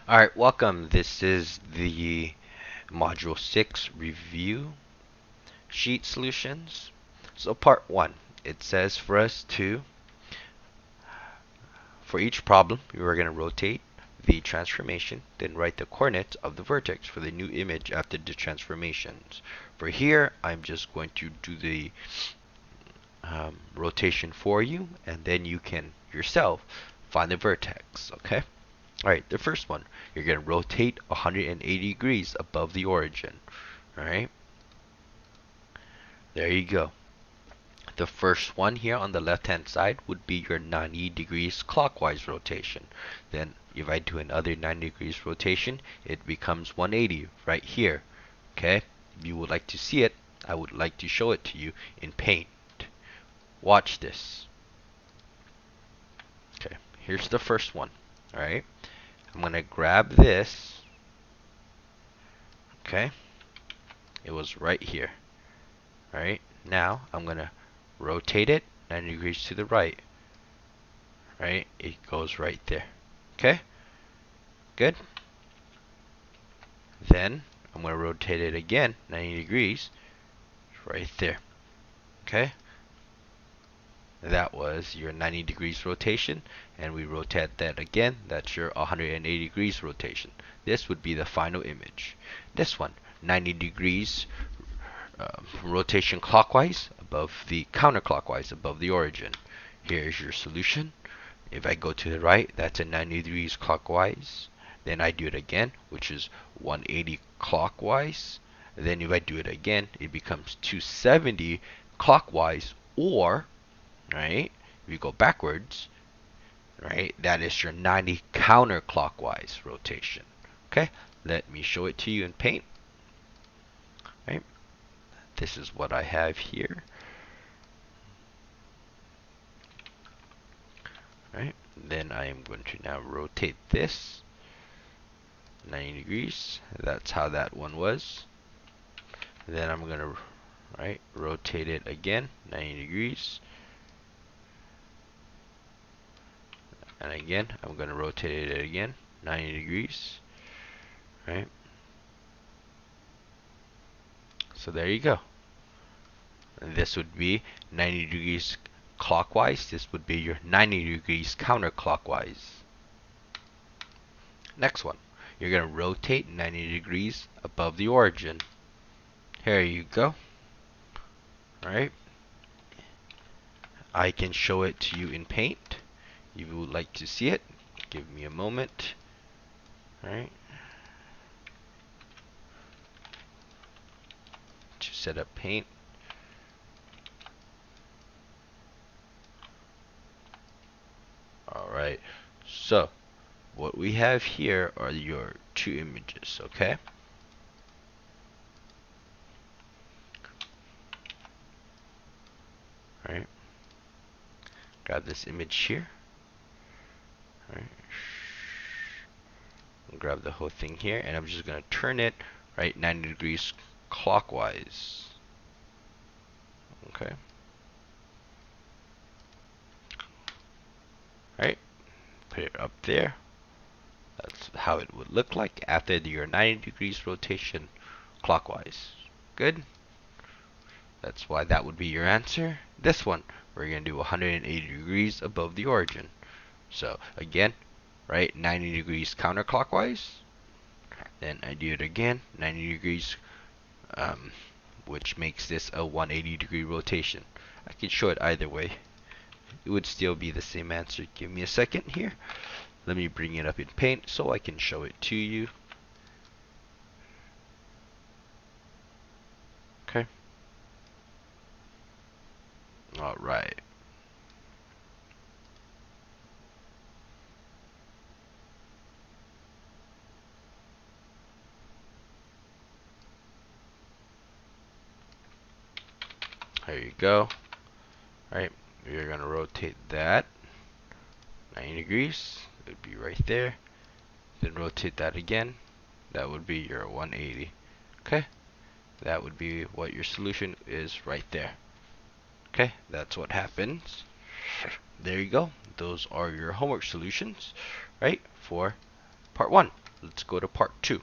Alright, welcome. This is the Module 6 review sheet solutions. So part 1, it says for us to, for each problem, we are going to rotate the transformation, then write the coordinates of the vertex for the new image after the transformations. For here, I'm just going to do the rotation for you, and then you can yourself find the vertex, okay? Alright, the first one, you're going to rotate 180 degrees above the origin. Alright, there you go. The first one here on the left hand side would be your 90 degrees clockwise rotation. Then if I do another 90 degrees rotation, it becomes 180 right here. Okay, if you would like to see it, I would like to show it to you in Paint. Watch this. Okay, here's the first one. Alright, I'm going to grab this. Okay, it was right here. Alright, now I'm going to rotate it 90 degrees to the right. Right, it goes right there. Okay, good. Then I'm going to rotate it again 90 degrees right there. Okay, that was your 90 degrees rotation, and we rotate that again. That's your 180 degrees rotation. This would be the final image. This one, 90 degrees rotation clockwise above the counterclockwise above the origin. Here's your solution. If I go to the right, that's a 90 degrees clockwise. Then I do it again, which is 180 clockwise. Then if I do it again, it becomes 270 clockwise, or, right, if you go backwards, right, that is your 90 counterclockwise rotation. Okay, let me show it to you in Paint. Right, this is what I have here. Right, then I am going to now rotate this 90 degrees. That's how that one was. Then I'm going to rotate it again 90 degrees. And again, I'm going to rotate it again 90 degrees. Right? So there you go. And this would be 90 degrees clockwise. This would be your 90 degrees counterclockwise. Next one. You're going to rotate 90 degrees above the origin. Here you go. Alright. I can show it to you in Paint. If you would like to see it, give me a moment. Alright. To set up Paint. Alright. So, what we have here are your two images, okay? Alright. Grab this image here. Alright. Grab the whole thing here, and I'm just going to turn it right 90 degrees clockwise. Okay. Alright. Put it up there. That's how it would look like after your 90 degrees rotation clockwise. Good? That's why that would be your answer. This one, we're going to do 180 degrees above the origin. So again, right, 90 degrees counterclockwise. Then I do it again, 90 degrees, which makes this a 180 degree rotation. I can show it either way. It would still be the same answer. Give me a second here. Let me bring it up in Paint so I can show it to you. Okay. Alright. There you go. Alright, we're going to rotate that 90 degrees. It would be right there. Then rotate that again. That would be your 180. Okay, that would be what your solution is right there. Okay, that's what happens. There you go. Those are your homework solutions, right, for part 1. let's go to part 2.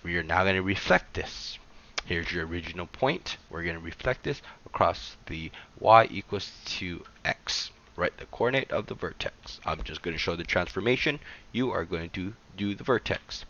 We are now going to reflect this. Here's your original point. We're going to reflect this across the y equals to x, right? The coordinate of the vertex. I'm just going to show the transformation. You are going to do the vertex.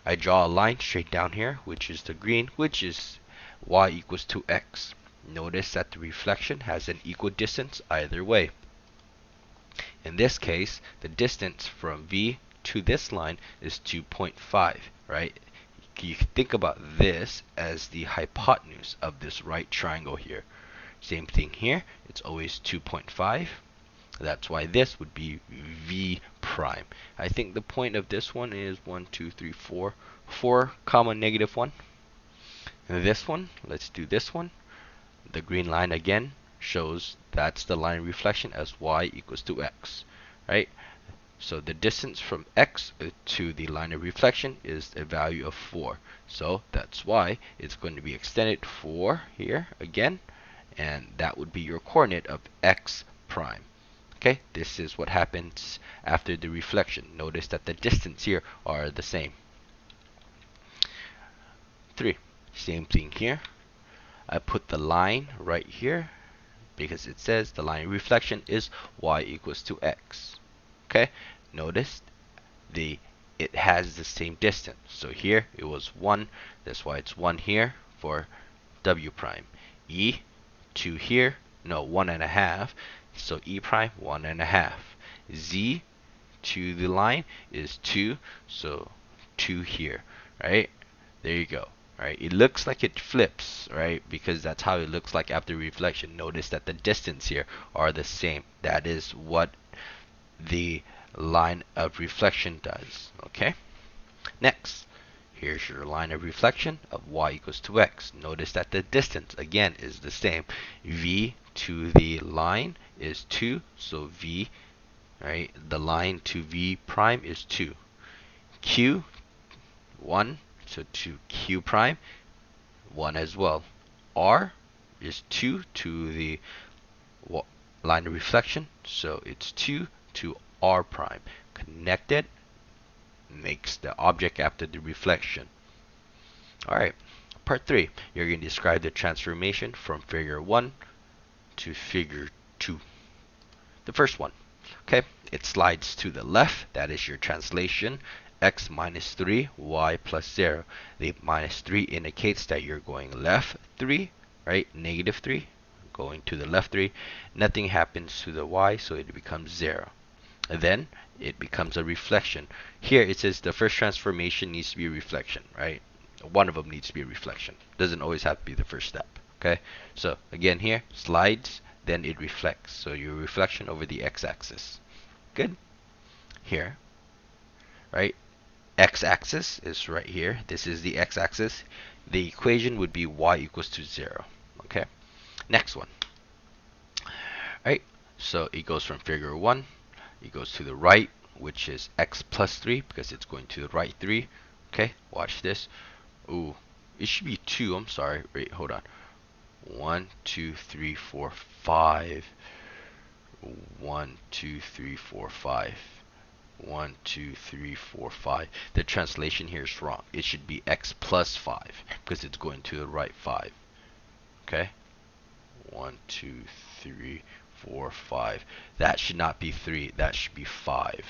I draw a line straight down here, which is the green, which is y equals to x. Notice that the reflection has an equal distance either way. In this case, the distance from V to this line is 2.5, right? You can think about this as the hypotenuse of this right triangle here. Same thing here, it's always 2.5. That's why this would be V prime. I think the point of this one is 1, 2, 3, 4. 4 comma negative 1. And this one, let's do this one. The green line again shows that's the line reflection as y equals to x, right? So the distance from x to the line of reflection is a value of 4. So that's why it's going to be extended 4 here again, and that would be your coordinate of x prime. Okay, this is what happens after the reflection. Notice that the distance here are the same. 3. Same thing here. I put the line right here because it says the line of reflection is y equals to x. Okay, notice it has the same distance. So here it was 1. That's why it's 1 here for w prime. E 2 here, no, 1.5. So E prime 1.5. Z to the line is 2, so 2 here, right? There you go. Right, it looks like it flips, right? Because that's how it looks like after reflection. Notice that the distance here are the same. That is what the line of reflection does. Okay. Next, here's your line of reflection of y equals to x. Notice that the distance again is the same. V to the line is 2, so V, right? The line to V prime is 2. Q 1. So to Q prime, 1 as well. R is 2 to the line of reflection, so it's 2 to R prime. Connected makes the object after the reflection. Alright, part 3. You're going to describe the transformation from figure 1 to figure 2. The first one, okay, it slides to the left. That is your translation. X minus 3, y plus 0. The minus 3 indicates that you're going left 3, right? Negative 3, going to the left 3. Nothing happens to the y, so it becomes 0. And then it becomes a reflection. Here it says the first transformation needs to be a reflection, right? One of them needs to be a reflection. Doesn't always have to be the first step, okay? So again here, slides, then it reflects. So your reflection over the x-axis. Good? Here, right? X-axis is right here. This is the x-axis. The equation would be y equals to 0. Okay. Next one. Right. So it goes from figure 1. It goes to the right, which is x plus 3 because it's going to the right 3. Okay. Watch this. Ooh, it should be 2. I'm sorry. Wait, hold on. 1, 2, 3, 4, 5. 1, 2, 3, 4, 5. 1, 2, 3, 4, 5. The translation here is wrong. It should be x plus 5 because it's going to the right 5. Okay? 1, 2, 3, 4, 5. That should not be 3. That should be 5.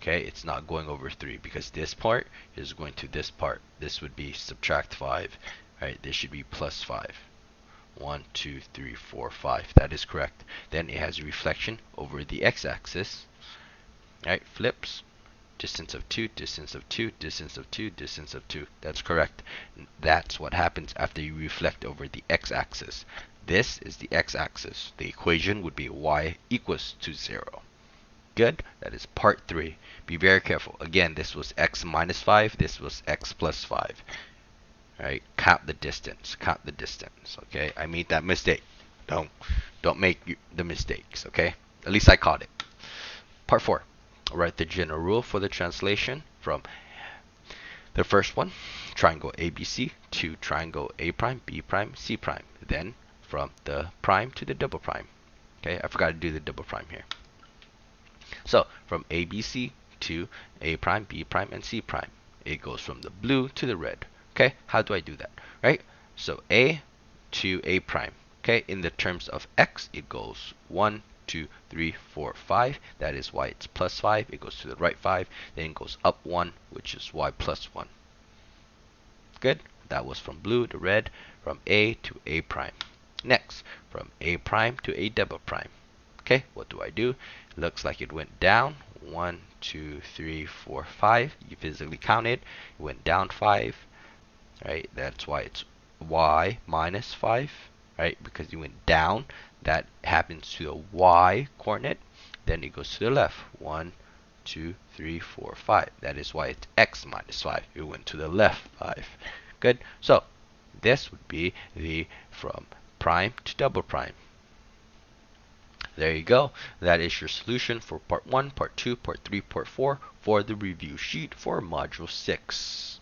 Okay? It's not going over 3 because this part is going to this part. This would be subtract 5. Right? This should be plus 5. 1, 2, 3, 4, 5. That is correct. Then it has a reflection over the x-axis. Right, flips, distance of 2, distance of 2, distance of 2, distance of 2. That's correct. That's what happens after you reflect over the x-axis. This is the x-axis. The equation would be y equals to 0. Good? That is part 3. Be very careful. Again, this was x minus 5. This was x plus 5. Right? Count the distance. Count the distance. Okay? I made that mistake. Don't make the mistakes. Okay? At least I caught it. Part 4. Write the general rule for the translation from the first one, triangle ABC, to triangle A prime, B prime, C prime. Then from the prime to the double prime. Okay, I forgot to do the double prime here. So from ABC to A prime, B prime, and C prime. it goes from the blue to the red. Okay, how do I do that? Right? So A to A prime. Okay, in the terms of x, it goes 1, 2, 3, 4, 5. That is why it's plus 5. It goes to the right 5. Then it goes up 1, which is y plus 1. Good. That was from blue to red, from A to A prime. Next, from A prime to A double prime. Okay, what do I do? Looks like it went down. 1, 2, 3, 4, 5. You physically counted. It went down 5. Right? That's why it's y minus 5. Right? Because you went down. That happens to the y coordinate. Then it goes to the left. 1, 2, 3, 4, 5. That is why it's x minus 5. It went to the left 5. Good. So this would be the from prime to double prime. There you go. That is your solution for part 1, part 2, part 3, part 4 for the review sheet for module 6.